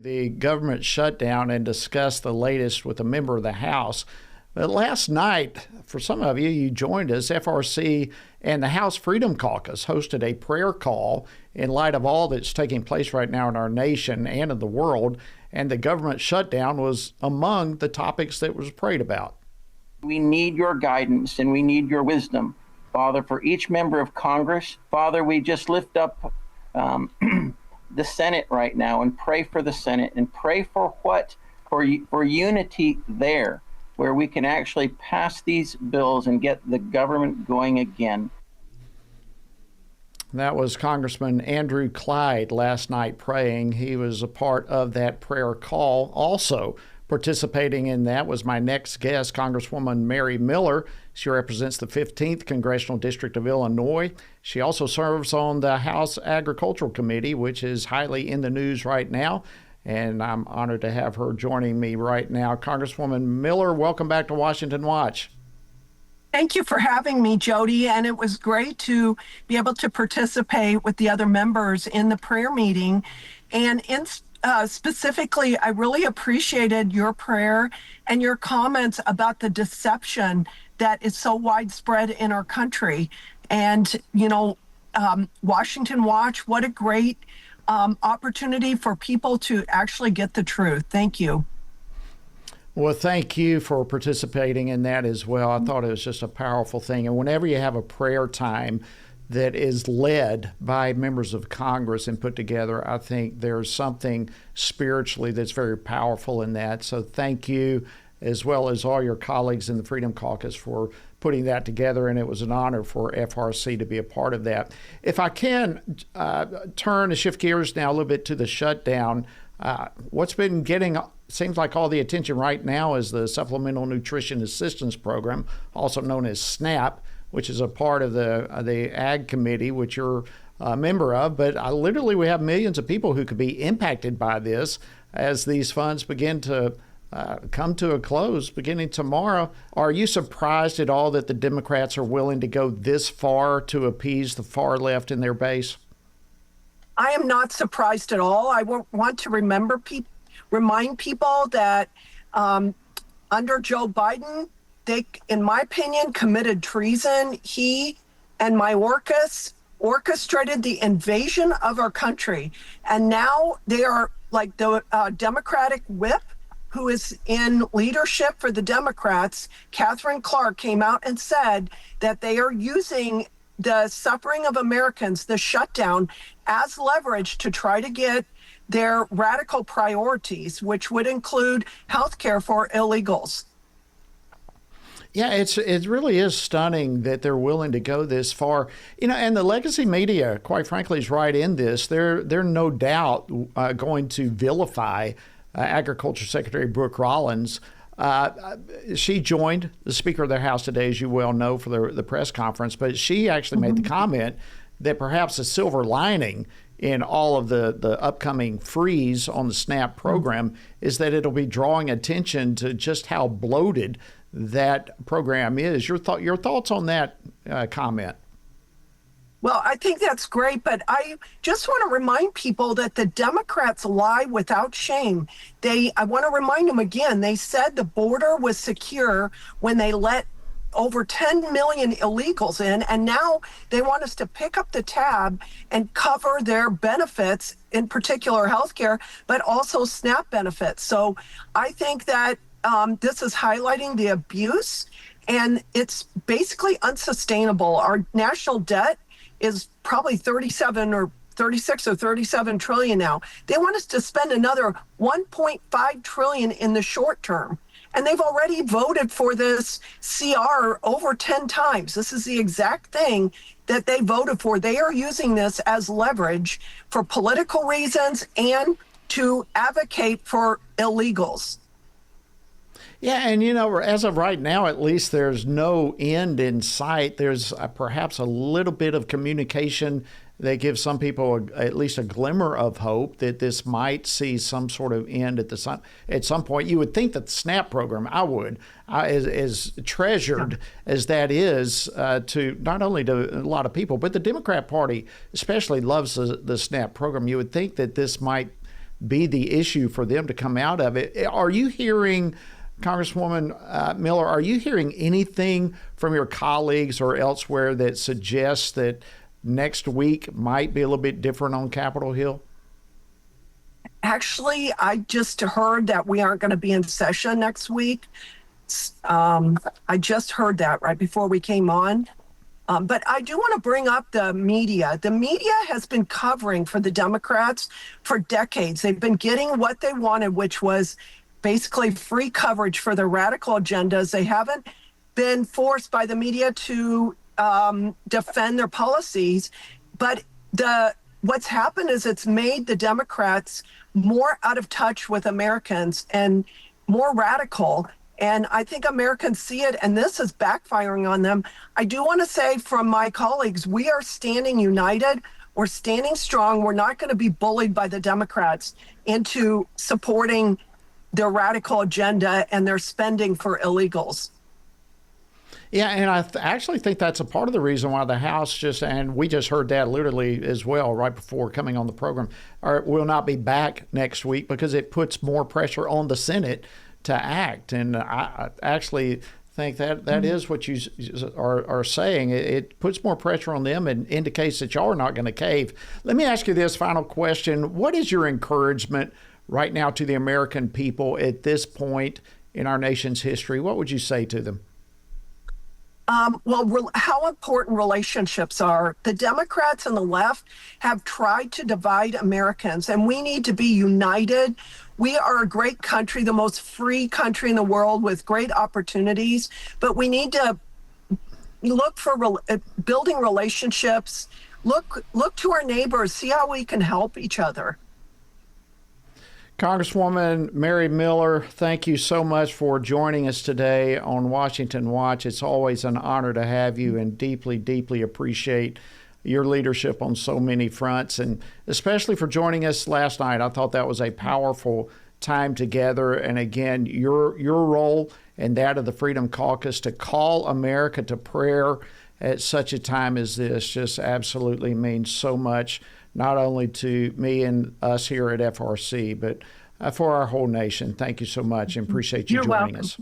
the government shutdown and discuss the latest with a member of the House. But last night, for some of you, you joined us. FRC and the House Freedom Caucus hosted a prayer call in light of all that's taking place right now in our nation and in the world. And the government shutdown was among the topics that was prayed about. We need your guidance and we need your wisdom, Father, for each member of Congress. Father, we just lift up the Senate right now and pray for the Senate and pray for unity there, where we can actually pass these bills and get the government going again. That was Congressman Andrew Clyde last night praying. He was a part of that prayer call. Also participating in that was my next guest, Congresswoman Mary Miller. She represents the 15th Congressional District of Illinois. She also serves on the House Agricultural Committee, which is highly in the news right now. And I'm honored to have her joining me right now. Congresswoman Miller, welcome back to Washington Watch. Thank you for having me, Jody. And it was great to be able to participate with the other members in the prayer meeting. And specifically, I really appreciated your prayer and your comments about the deception that is so widespread in our country. And, Washington Watch, what a great opportunity for people to actually get the truth. Thank you. Well, thank you for participating in that as well. I thought it was just a powerful thing. And whenever you have a prayer time that is led by members of Congress and put together, I think there's something spiritually that's very powerful in that. So thank you, as well as all your colleagues in the Freedom Caucus, for putting that together. And it was an honor for FRC to be a part of that. If I can turn and shift gears now a little bit to the shutdown, what's been getting, seems like all the attention right now is the Supplemental Nutrition Assistance Program, also known as SNAP, which is a part of the Ag Committee, which you're a member of. But literally we have millions of people who could be impacted by this as these funds begin to come to a close beginning tomorrow. Are you surprised at all that the Democrats are willing to go this far to appease the far left in their base? I am not surprised at all. I want to remind people that under Joe Biden, they, in my opinion, committed treason. He and Mayorkas orchestrated the invasion of our country. And now they are like the Democratic whip who is in leadership for the Democrats. Catherine Clark came out and said that they are using the suffering of Americans, the shutdown, as leverage to try to get their radical priorities, which would include health care for illegals. Yeah, it really is stunning that they're willing to go this far. And the legacy media, quite frankly, is right in this. They're no doubt going to vilify Agriculture Secretary Brooke Rollins. She joined the Speaker of the House today, as you well know, for the press conference, but she actually made the comment that perhaps a silver lining in all of the upcoming freeze on the SNAP program is that it'll be drawing attention to just how bloated that program is. Your thoughts on that comment? Well, I think that's great, but I just want to remind people that the Democrats lie without shame. I want to remind them again, they said the border was secure when they let over 10 million illegals in, and now they want us to pick up the tab and cover their benefits, in particular healthcare, but also SNAP benefits. So I think that this is highlighting the abuse, and it's basically unsustainable. Our national debt is probably 36 or 37 trillion now. They want us to spend another 1.5 trillion in the short term. And they've already voted for this CR over 10 times. This is the exact thing that they voted for. They are using this as leverage for political reasons and to advocate for illegals. Yeah, and as of right now, at least there's no end in sight. There's perhaps a little bit of communication that gives some people at least a glimmer of hope that this might see some sort of end at some point. You would think that the SNAP program, as treasured as that is to not only to a lot of people, but the Democrat Party especially loves the SNAP program. You would think that this might be the issue for them to come out of it. Are you hearing, Congresswoman Miller, are you hearing anything from your colleagues or elsewhere that suggests that next week might be a little bit different on Capitol Hill? Actually, I just heard that we aren't going to be in session next week. I just heard that right before we came on. But I do want to bring up the media. The media has been covering for the Democrats for decades. They've been getting what they wanted, which was basically free coverage for their radical agendas. They haven't been forced by the media to defend their policies. But what's happened is it's made the Democrats more out of touch with Americans and more radical. And I think Americans see it, and this is backfiring on them. I do want to say from my colleagues, we are standing united. We're standing strong. We're not going to be bullied by the Democrats into supporting their radical agenda and their spending for illegals. Yeah, and I actually think that's a part of the reason why the House and we just heard that literally as well right before coming on the program, will not be back next week because it puts more pressure on the Senate to act. And I actually think that is what you are saying. It puts more pressure on them and indicates that y'all are not going to cave. Let me ask you this final question. What is your encouragement right now to the American people at this point in our nation's history? What would you say to them? How important relationships are. The Democrats and the left have tried to divide Americans, and we need to be united. We are a great country, the most free country in the world with great opportunities, but we need to look for building relationships. Look to our neighbors, see how we can help each other. Congresswoman Mary Miller, thank you so much for joining us today on Washington Watch. It's always an honor to have you and deeply, deeply appreciate your leadership on so many fronts, and especially for joining us last night. I thought that was a powerful time together. And again, your role and that of the Freedom Caucus to call America to prayer at such a time as this just absolutely means so much, not only to me and us here at FRC, but for our whole nation. Thank you so much and appreciate you joining us.